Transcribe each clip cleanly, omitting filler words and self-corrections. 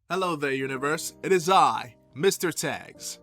Hello there, universe. It is I, Mr. Tags.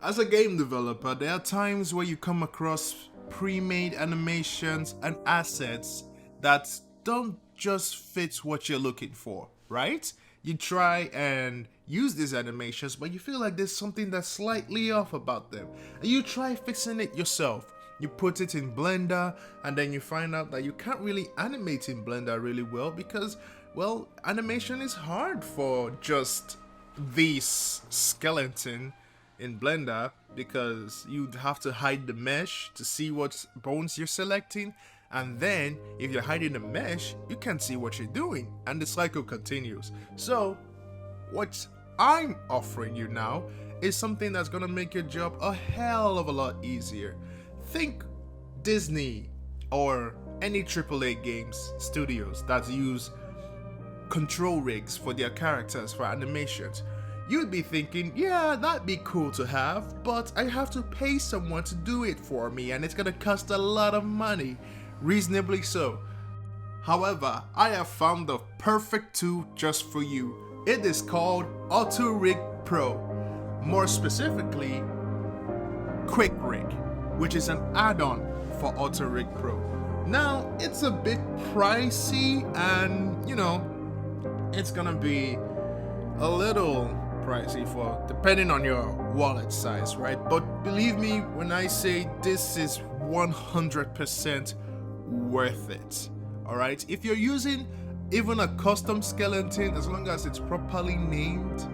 As a game developer, there are times where you come across pre-made animations and assets that don't just fit what you're looking for, right? You try and use these animations, but you feel like there's something that's slightly off about them. And you try fixing it yourself. You put it in Blender, and then you find out that you can't really animate in Blender really well because, well, animation is hard for just this skeleton in Blender because you'd have to hide the mesh to see what bones you're selecting, and then if you're hiding the mesh, you can't see what you're doing, and the cycle continues. So, what I'm offering you now is something that's gonna make your job a hell of a lot easier. Think Disney or any AAA games studios that use control rigs for their characters for animations. You'd be thinking, yeah, that'd be cool to have, but I have to pay someone to do it for me and it's gonna cost a lot of money. Reasonably so. However, I have found the perfect tool just for you. It is called AutoRig Pro. More specifically, Quick Rig, which is an add-on for AutoRig Pro. Now, it's a bit pricey and, it's gonna be a little pricey for depending on your wallet size, right? But believe me when I say this is 100% worth it. All right, if you're using even a custom skeleton, as long as it's properly named,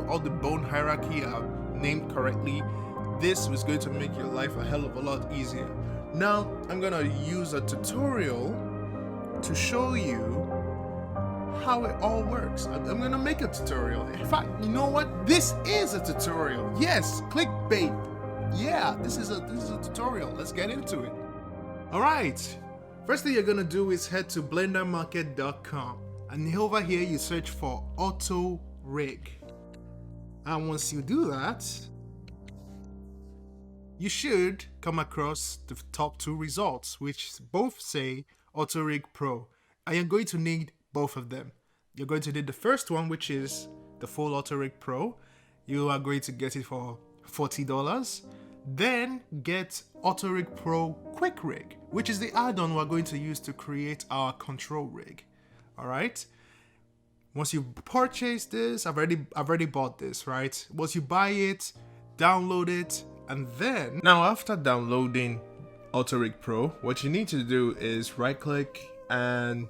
all the bone hierarchy are named correctly, this is going to make your life a hell of a lot easier. Now I'm gonna use a tutorial to show you how it all works. I'm gonna make a tutorial. In fact, you know what? This is a tutorial. Yes, clickbait. Yeah, this is a tutorial. Let's get into it. All right. First thing you're gonna do is head to blendermarket.com, and over here you search for Auto Rig. And once you do that, you should come across the top two results, which both say AutoRig Pro, and you're going to need both of them. You're going to need the first one, which is the full AutoRig Pro. You are going to get it for $40. Then get AutoRig Pro Quick Rig, which is the add-on we're going to use to create our control rig. All right. Once you purchase this, I've already bought this, right? Once you buy it, download it, and then now after downloading AutoRig Pro, what you need to do is right-click and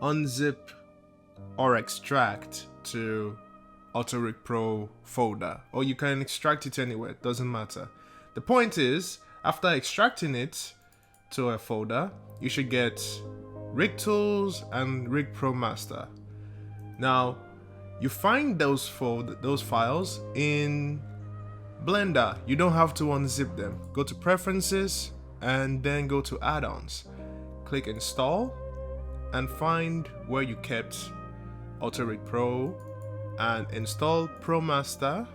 unzip or extract to AutoRig Pro folder, or you can extract it anywhere, it doesn't matter. The point is, after extracting it to a folder, you should get Rig Tools and Rig Pro Master. Now, you find those files in Blender. You don't have to unzip them. Go to Preferences and then go to Add-ons. Click Install and find where you kept AutoRig Pro and install ProMaster.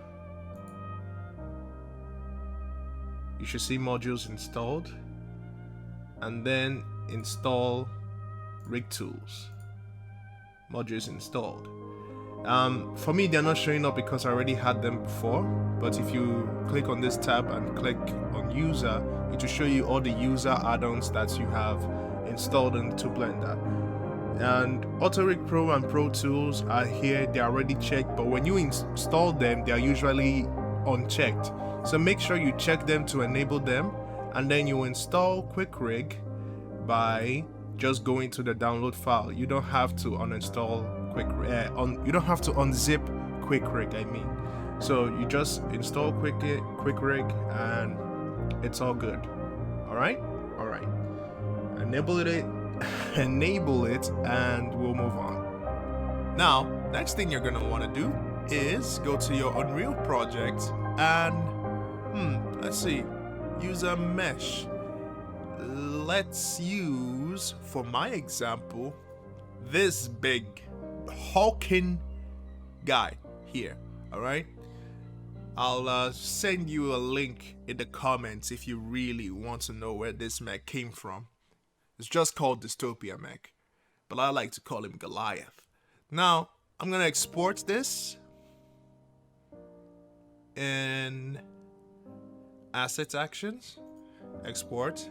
You should see modules installed, and then install Rig Tools. Modules installed. For me, they're not showing up because I already had them before, but if you click on this tab and click on User, it will show you all the user add-ons that you have installed into Blender. And AutoRig Pro and Pro Tools are here, they're already checked, but when you install them, they are usually unchecked. So make sure you check them to enable them, and then you install Quick Rig by just going to the download file. You don't have to uninstall you don't have to unzip Quick Rig, I mean. So you just install Quick Rig and it's all good. All right. Enable it, and we'll move on. Now, next thing you're gonna want to do is go to your Unreal project and let's see, use a mesh. Let's use, for my example, this big hulking guy here. All right, I'll send you a link in the comments if you really want to know where this mech came from. It's just called Dystopia Mech, but I like to call him Goliath. Now, I'm gonna export this in Assets Actions, export.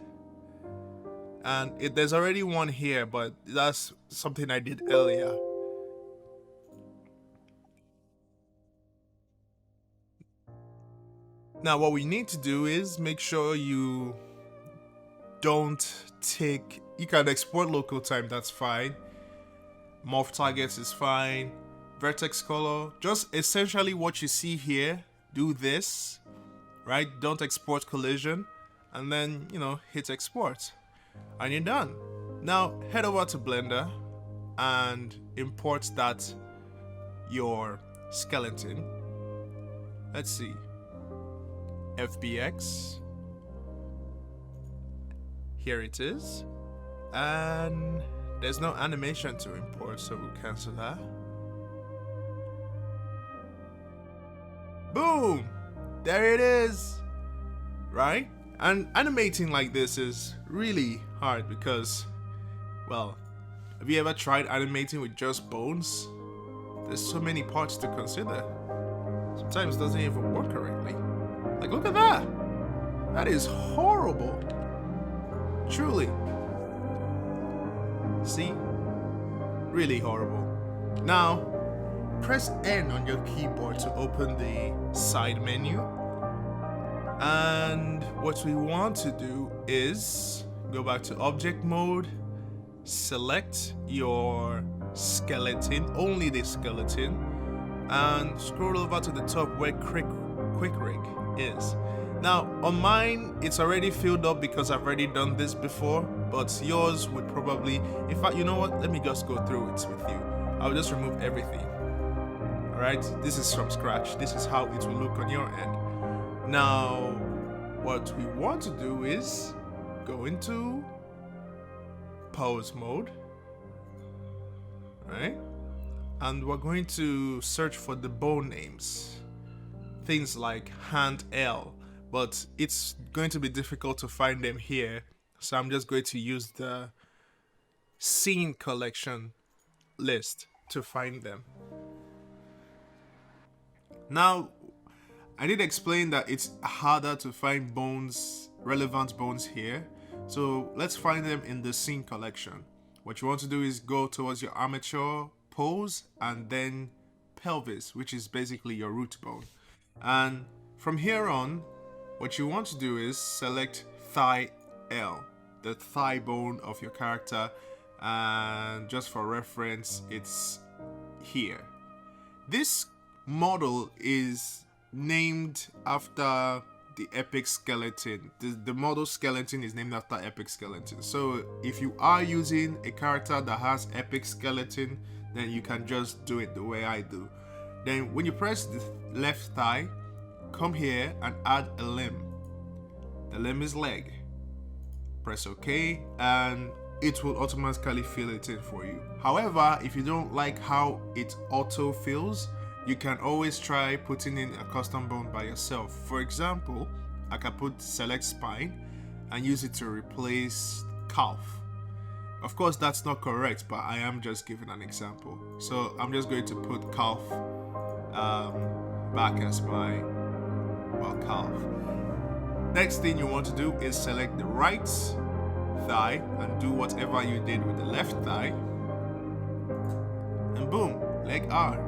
And there's already one here, but that's something I did earlier. Now what we need to do is make sure you don't take, you can export local time, that's fine. Morph targets is fine. Vertex color, just essentially what you see here, do this, right? Don't export collision, and then, hit export. And you're done. Now head over to Blender and import your skeleton. Let's see. FBX. Here it is. And there's no animation to import, so we'll cancel that. Boom! There it is! Right? And animating like this is really hard because, well, have you ever tried animating with just bones? There's so many parts to consider. Sometimes it doesn't even work correctly. Like, look at that! That is horrible. Truly. See? Really horrible. Now, press N on your keyboard to open the side menu. And what we want to do is go back to object mode, select your skeleton, only the skeleton, and scroll over to the top where Quick Rig is. Now on mine it's already filled up because I've already done this before, but yours would probably, in fact, you know what, let me just go through it with you. I'll just remove everything. Alright, this is from scratch. This is how it will look on your end. Now, what we want to do is go into pose mode, right? And we're going to search for the bone names, things like hand L, but it's going to be difficult to find them here, so I'm just going to use the scene collection list to find them. Now, I did explain that it's harder to find bones, relevant bones here. So let's find them in the scene collection. What you want to do is go towards your armature pose and then pelvis, which is basically your root bone. And from here on, what you want to do is select thigh L, the thigh bone of your character. And just for reference, it's here. This model is named after the epic skeleton. The model skeleton is named after epic skeleton. So if you are using a character that has epic skeleton, then you can just do it the way I do. Then when you press the left thigh, come here and add a limb. The limb is leg. Press OK and it will automatically fill it in for you. However, if you don't like how it auto fills, you can always try putting in a custom bone by yourself. For example, I can select spine and use it to replace calf. Of course, that's not correct, but I am just giving an example. So I'm just going to put calf back as my, calf. Next thing you want to do is select the right thigh and do whatever you did with the left thigh. And boom, leg R.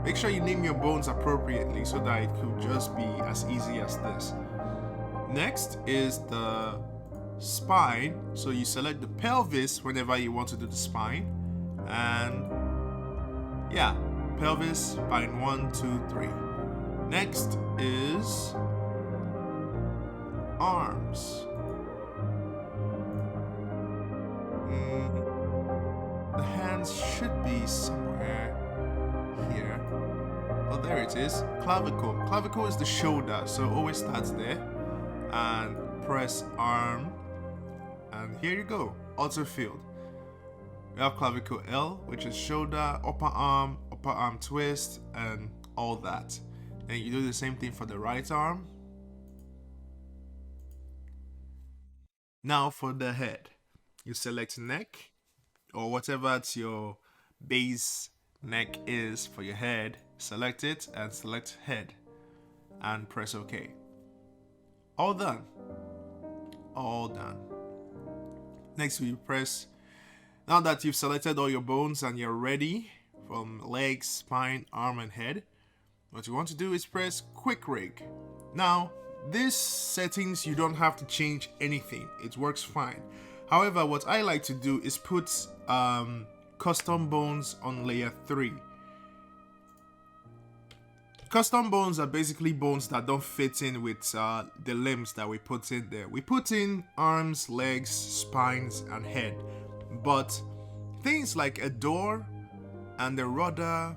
Make sure you name your bones appropriately so that it could just be as easy as this. Next is the spine. So you select the pelvis whenever you want to do the spine. And yeah, pelvis, spine 1, 2, 3. Next is arms. The hands should be somewhere here. Oh, there it is. Clavicle. Clavicle is the shoulder, so always starts there. And press arm. And here you go. Auto-filled. We have clavicle L, which is shoulder, upper arm twist, and all that. Then you do the same thing for the right arm. Now for the head. You select neck, or whatever it's your base neck is for your head, select it and select head and press OK. All done. All done. Next we press, now that you've selected all your bones and you're ready from legs, spine, arm and head, what you want to do is press quick rig. Now these settings you don't have to change anything, it works fine. However, what I like to do is put custom bones on layer 3. Custom bones are basically bones that don't fit in with the limbs that we put in there. We put in arms, legs, spines and head, but things like a door and the rudder,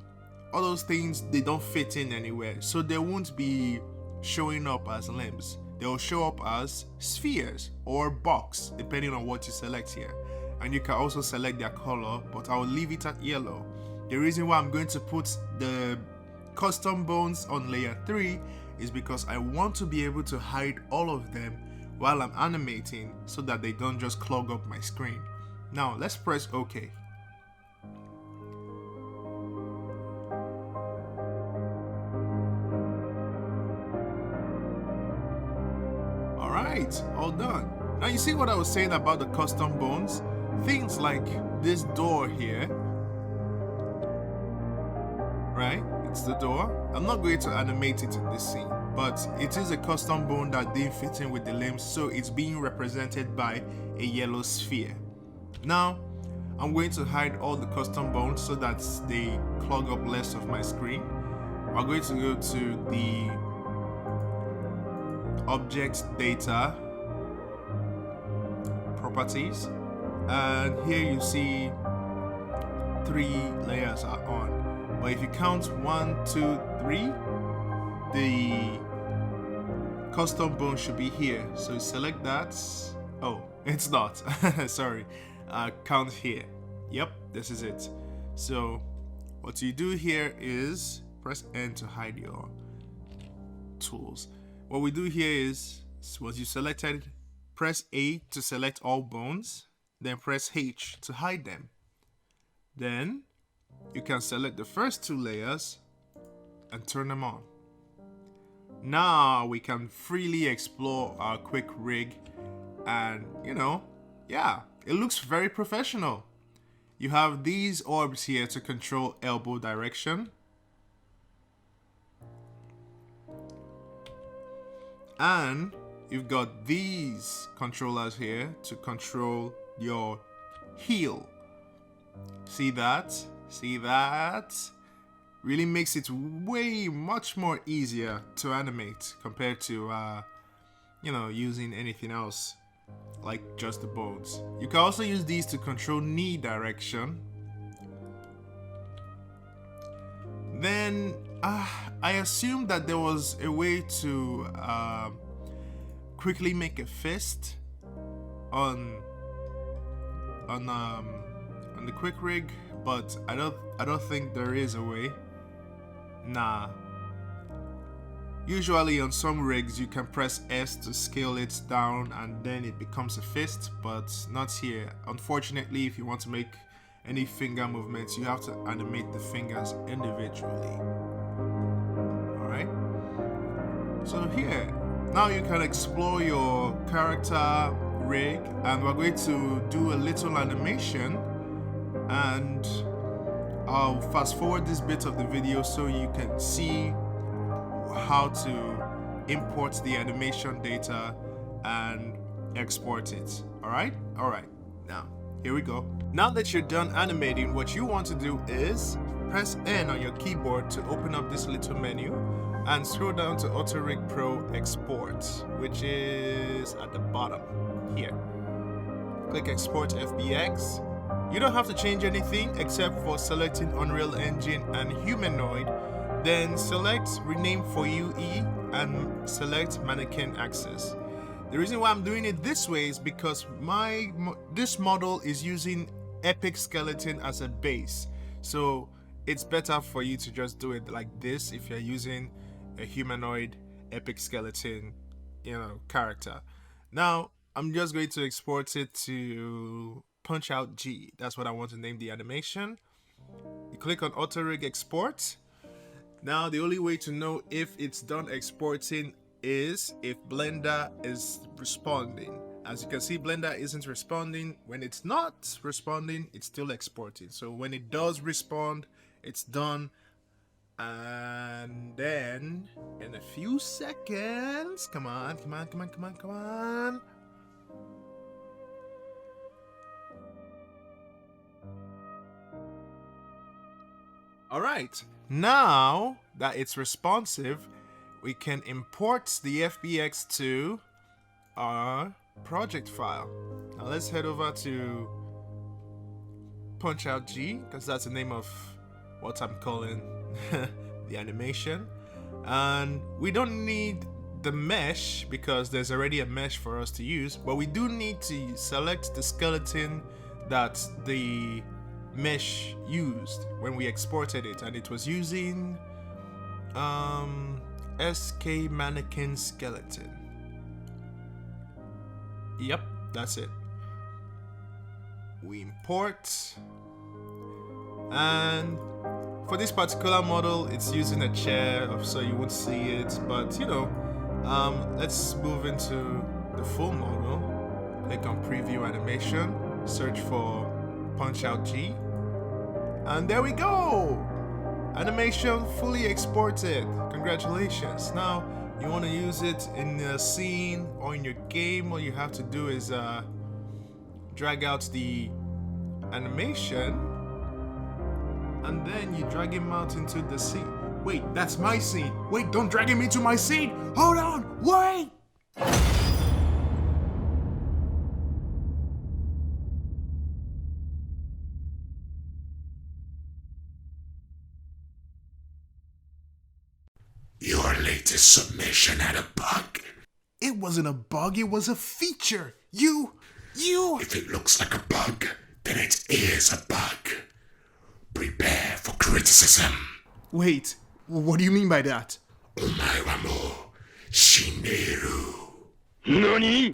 all those things, they don't fit in anywhere, so they won't be showing up as limbs. They'll show up as spheres or box, depending on what you select here. And you can also select their color, but I'll leave it at yellow. The reason why I'm going to put the custom bones on layer 3 is because I want to be able to hide all of them while I'm animating so that they don't just clog up my screen. Now let's press OK. Alright, all done. Now you see what I was saying about the custom bones? Things like this door here, right? It's the door. I'm not going to animate it in this scene, but it is a custom bone that didn't fit in with the limbs, so it's being represented by a yellow sphere. Now I'm going to hide all the custom bones so that they clog up less of my screen. I'm going to go to the object data properties, and here you see 3 layers are on, but if you count 1, 2, 3, the custom bone should be here, so select that. Oh, it's not. Sorry. Count here. Yep, this is it. So what you do here is press N to hide your tools. What we do here is, once you selected, press A to select all bones, then press H to hide them. Then you can select the first 2 layers and turn them on. Now we can freely explore our quick rig, and yeah, it looks very professional. You have these orbs here to control elbow direction, and you've got these controllers here to control your heel. See that? See that? Really makes it way much more easier to animate compared to using anything else like just the bones. You can also use these to control knee direction. Then I assumed that there was a way to quickly make a fist on the quick rig, but I don't think there is a way. Nah. Usually on some rigs you can press S to scale it down and then it becomes a fist, but not here. Unfortunately, if you want to make any finger movements, you have to animate the fingers individually. Alright? So here, now you can explore your character rig, and we're going to do a little animation, and I'll fast forward this bit of the video so you can see how to import the animation data and export it. Alright? Alright, now here we go. Now that you're done animating, what you want to do is press N on your keyboard to open up this little menu and scroll down to AutoRig Pro Export, which is at the bottom here. Click Export FBX. You don't have to change anything except for selecting Unreal Engine and Humanoid, then select Rename for UE and select Mannequin Axis. The reason why I'm doing it this way is because this model is using Epic Skeleton as a base, so it's better for you to just do it like this if you're using a humanoid Epic Skeleton character. Now I'm just going to export it to Punch Out G. That's what I want to name the animation. You click on Auto Rig Export. Now the only way to know if it's done exporting is if Blender is responding. As you can see, Blender isn't responding. When it's not responding, it's still exporting. So when it does respond, it's done. And then in a few seconds, come on. All right, now that it's responsive, we can import the FBX to our project file. Now let's head over to Punch-Out G, because that's the name of what I'm calling the animation. And we don't need the mesh because there's already a mesh for us to use, but we do need to select the skeleton that the mesh used when we exported it, and it was using SK Mannequin Skeleton. Yep, that's it. We import, and for this particular model it's using a chair, so you won't see it, but you know, let's move into the full model. Click on preview animation, search for Punch-Out G, and there we go! Animation fully exported. Congratulations. Now you want to use it in a scene or in your game, all you have to do is drag out the animation, and then you drag him out into the scene. Wait, that's my scene. Wait, don't drag him into my scene. Hold on, wait! Your latest submission had a bug. It wasn't a bug, it was a feature. You... If it looks like a bug, then it is a bug. Prepare for criticism. Wait, what do you mean by that? Omae wa mou shineru. NANI?!